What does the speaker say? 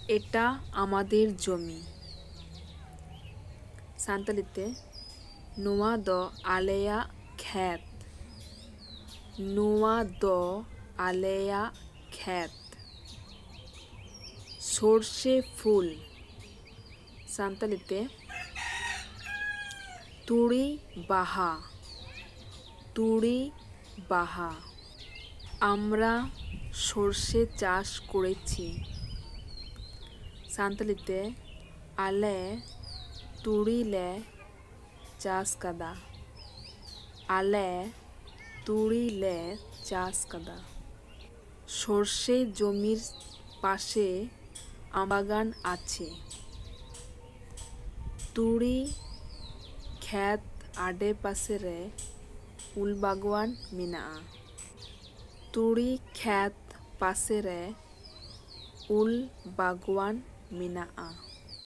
এটা আমাদের জমি। সান্তালিতে নোয়া দ আলেয়া খ্যাত, নোয়া দ আলেয়া খ্যাত। সর্ষে ফুল। সান্তালিতে তুড়ি বাহা, তুড়ি বাহা। আমরা সর্ষে চাষ করেছি। সান্তালিতে আলে তুড়ি লে চাষ কাদা, আলে তুড়ি লে চাষ কাদা। সর্ষে জমির পাশে আমবাগান আছে। তুড়ি খ্যাত আডে পাশে রে উল বাগওয়ান মেনাᱜᱼᱟ। তুড়ি খ্যাত পাশে রে উল বাগওয়ান মেনাᱜᱼᱟ।